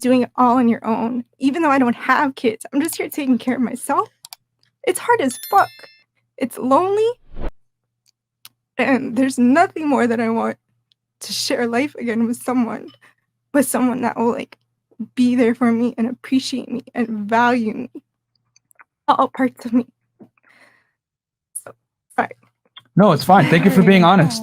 just doing it all on your own. Even though I don't have kids, I'm just here taking care of myself. It's hard as fuck. It's lonely. And there's nothing more that I want to share life again with someone that will like be there for me and appreciate me and value me, all parts of me. So, sorry. No, it's fine. Thank you for being honest.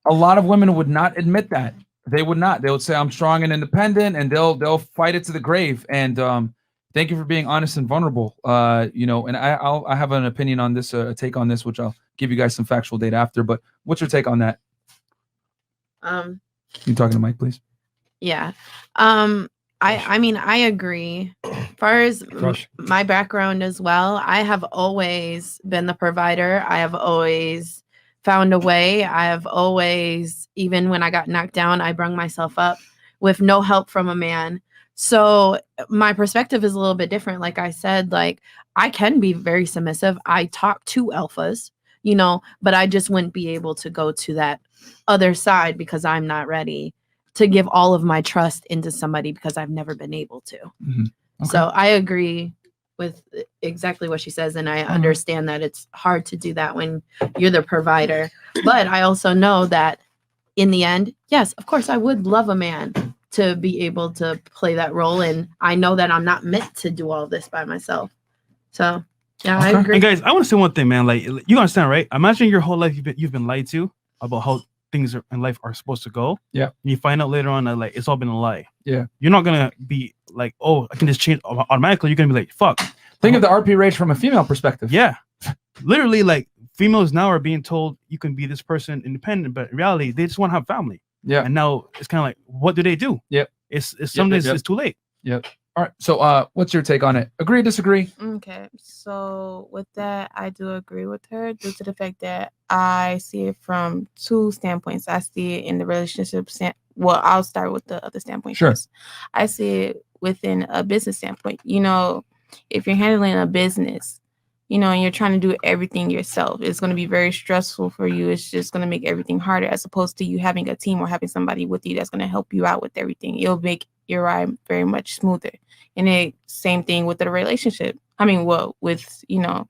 A lot of women would not admit that. They would not. They would say, I'm strong and independent, and they'll fight it to the grave. And thank you for being honest and vulnerable. You know, and I have an opinion on this, a take on this, which I'll give you guys some factual data after. But what's your take on that? You talking to Mike, please? Yeah. I mean, I agree. As far as my background as well, I have always been the provider. I have always found a way. I have always, even when I got knocked down, I brung myself up with no help from a man. So my perspective is a little bit different. Like I said, like I can be very submissive. I talk to alphas, you know, but I just wouldn't be able to go to that other side because I'm not ready to give all of my trust into somebody because I've never been able to. Mm-hmm. Okay. So I agree with exactly what she says. And I understand that it's hard to do that when you're the provider. But I also know that in the end, yes, of course, I would love a man to be able to play that role. And I know that I'm not meant to do all this by myself. So, yeah, I agree. And guys, I want to say one thing, man. Like, you understand, right? Imagine your whole life you've been lied to about how things in life are supposed to go. Yeah. And you find out later on that like it's all been a lie. Yeah. You're not gonna be like, oh, I can just change automatically. You're gonna be like, fuck. Think of the RP rage from a female perspective. Yeah. Literally, like females now are being told you can be this person independent, but in reality, they just want to have family. Yeah. And now it's kind of like, what do they do? Yep. It's sometimes it's too late. Yep. All right. So what's your take on it? Agree, disagree? Okay. So with that, I do agree with her due to the fact that I see it from two standpoints. I see it in the relationship. Well, I'll start with the other standpoint first. I see it within a business standpoint. You know, if you're handling a business, you know, and you're trying to do everything yourself, it's going to be very stressful for you. It's just going to make everything harder as opposed to you having a team or having somebody with you that's going to help you out with everything. It'll make your ride very much smoother. And it same thing with the relationship. I mean, well, with, you know,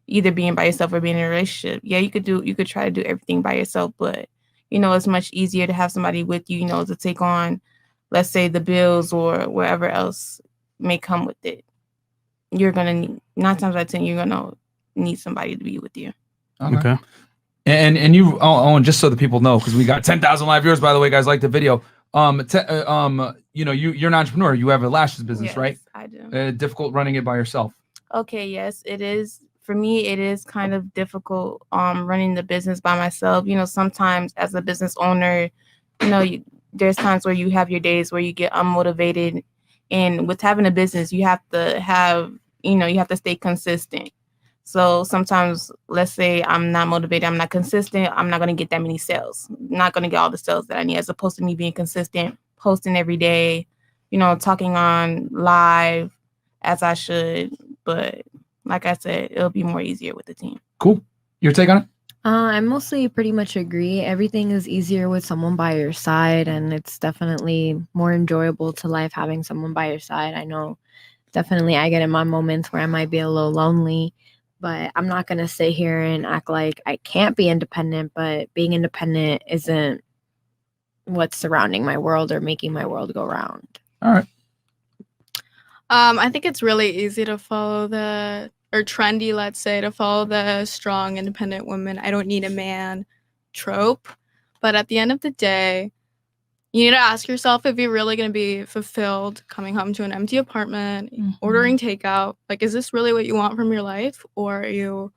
either being by yourself or being in a relationship. Yeah, you could try to do everything by yourself, but, you know, it's much easier to have somebody with you, you know, to take on, let's say, the bills or whatever else may come with it. You're going to need, 9 times out of 10, you're going to need somebody to be with you. Okay. And you, and just so the people know, because we got 10,000 live viewers, by the way, guys, like the video. You know, you're an entrepreneur. You have a lashes business, Yes, right? I do. Difficult running it by yourself. Okay, yes, it is. For me, it is kind of difficult running the business by myself. You know, sometimes as a business owner, you know, there's times where you have your days where you get unmotivated. And with having a business, you have to stay consistent. So sometimes, let's say I'm not motivated, I'm not consistent, I'm not going to get that many sales. I'm not going to get all the sales that I need, as opposed to me being consistent, posting every day, you know, talking on live as I should. But like I said, it'll be more easier with the team. Cool. Your take on it? I mostly pretty much agree. Everything is easier with someone by your side, and it's definitely more enjoyable to life having someone by your side. I know definitely I get in my moments where I might be a little lonely, but I'm not going to sit here and act like I can't be independent, but being independent isn't what's surrounding my world or making my world go round. All right. I think it's really easy to follow or trendy, let's say, to follow the strong, independent woman, I don't need a man trope. But at the end of the day, you need to ask yourself if you're really going to be fulfilled coming home to an empty apartment, ordering takeout. Like, is this really what you want from your life? Or are you,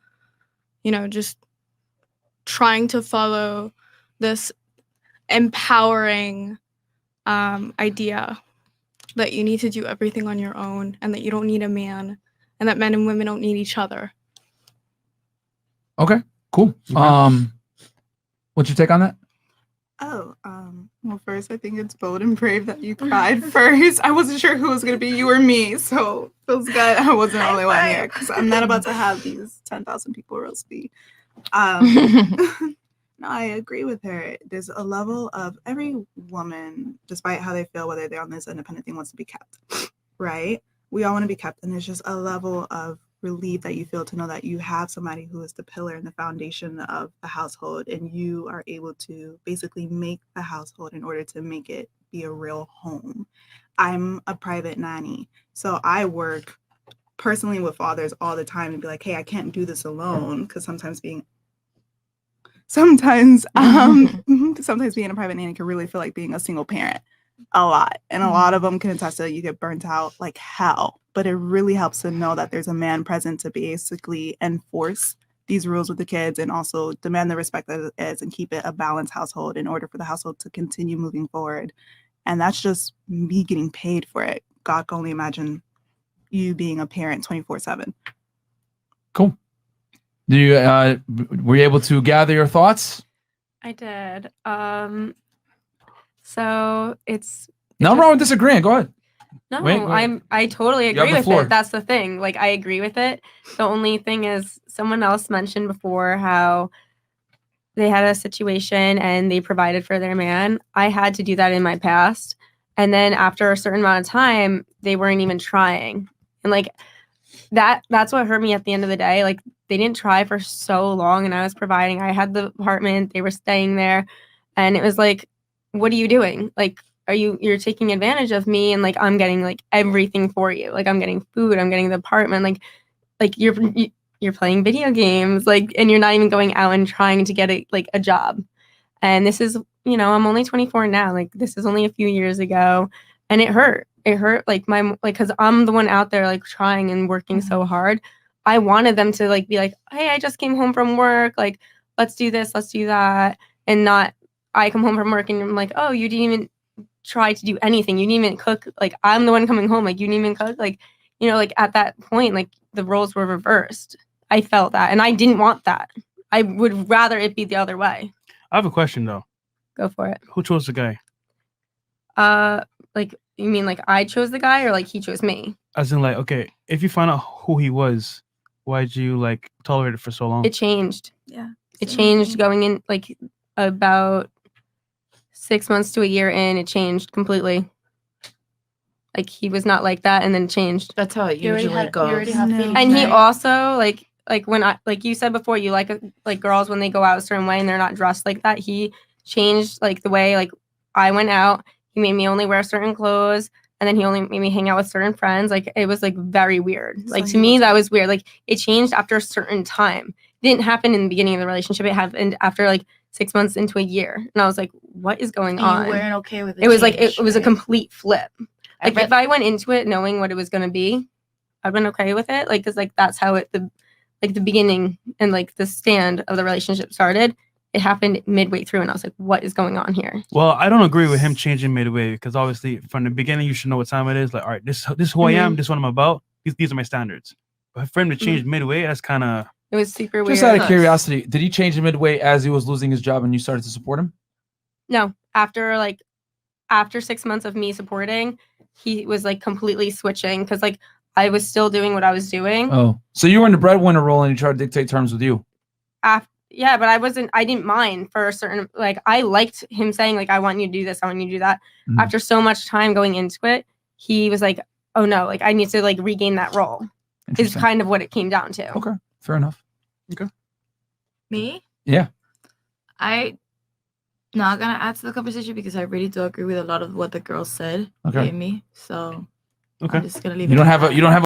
you know, just trying to follow this empowering idea that you need to do everything on your own and that you don't need a man and that men and women don't need each other? Okay, cool. What's your take on that? Well, first, I think it's bold and brave that you cried first. I wasn't sure who was going to be, you or me, so feels good I wasn't the only one here, because I'm not about to have these 10,000 people roast me. No, No, I agree with her. There's a level of every woman, despite how they feel, whether they're on this independent thing, wants to be kept, right? We all want to be kept. And there's just a level of relief that you feel to know that you have somebody who is the pillar and the foundation of the household, and you are able to basically make the household in order to make it be a real home. I'm a private nanny, so I work personally with fathers all the time and be like, hey, I can't do this alone, because sometimes being a private nanny can really feel like being a single parent a lot. And a lot of them can attest to you get burnt out like hell. But it really helps to know that there's a man present to basically enforce these rules with the kids and also demand the respect that it is and keep it a balanced household in order for the household to continue moving forward. And that's just me getting paid for it. God can only imagine you being a parent 24/7. Cool. Do you were you able to gather your thoughts? I did. So it's No wrong with disagreeing. Go ahead. no, Wait. I totally You have agree the with floor. it. That's the thing. Like I agree with it. The only thing is someone else mentioned before how they had a situation and they provided for their man. I had to do that in my past. And then after a certain amount of time, they weren't even trying. And like that's what hurt me at the end of the day. Like they didn't try for so long and I was providing. I had the apartment, they were staying there. And it was like, what are you doing? Like, you're taking advantage of me and like I'm getting like everything for you. Like I'm getting food, I'm getting the apartment, like you're playing video games, like, and you're not even going out and trying to get a job. And this is, I'm only 24 now. Like this is only a few years ago and it hurt. It hurt like cause I'm the one out there like trying and working so hard. I wanted them to like be like, hey, I just came home from work. Like, let's do this, let's do that. And not I come home from work and I'm like, oh, you didn't even try to do anything. You didn't even cook. Like I'm the one coming home. Like you didn't even cook. Like, like at that point, like the roles were reversed. I felt that and I didn't want that. I would rather it be the other way. I have a question though. Go for it. Who chose the guy? Like you mean like I chose the guy or like he chose me? As in like, okay, if you find out who he was, why'd you like tolerate it for so long? It changed. Yeah. It changed going in like about 6 months to a year in, it changed completely. Like he was not like that and then changed. That's how it usually goes. You already have feelings, And he right? also like when I like you said before, you like girls when they go out a certain way and they're not dressed like that. He changed like the way like I went out. He made me only wear certain clothes, and then he only made me hang out with certain friends. Like it was like very weird. Like to me, that was weird. Like it changed after a certain time. It didn't happen in the beginning of the relationship. It happened after like 6 months into a year, and I was like, "What is going on?" You weren't okay with it. It was like it was a complete flip. I Like bet- if I went into it knowing what it was going to be, I've been okay with it. Like because like that's how the beginning and like the stand of the relationship started. It happened midway through, and I was like, "What is going on here?" Well, I don't agree with him changing midway because obviously from the beginning you should know what time it is. Like, all right, this is who I am. This is what I'm about. These are my standards. But for him to change midway, that's kind of. It was super weird. Just out of curiosity, did he change midway as he was losing his job and you started to support him? No, after 6 months of me supporting, he was like completely switching because like I was still doing what I was doing. Oh, so you were in the breadwinner role and he tried to dictate terms with you. Yeah, but I didn't mind for a certain, like, I liked him saying, like, I want you to do this, I want you to do that. Mhm. After so much time going into it, he was like, oh no, like, I need to, like, regain that role, is Interesting. kind of what it came down to. Okay, fair enough. Okay. Me? Yeah. I not gonna add to the conversation because I really do agree with a lot of what the girls said. Okay. Gave me. So Okay. I'm just gonna leave You it don't at have that. you don't have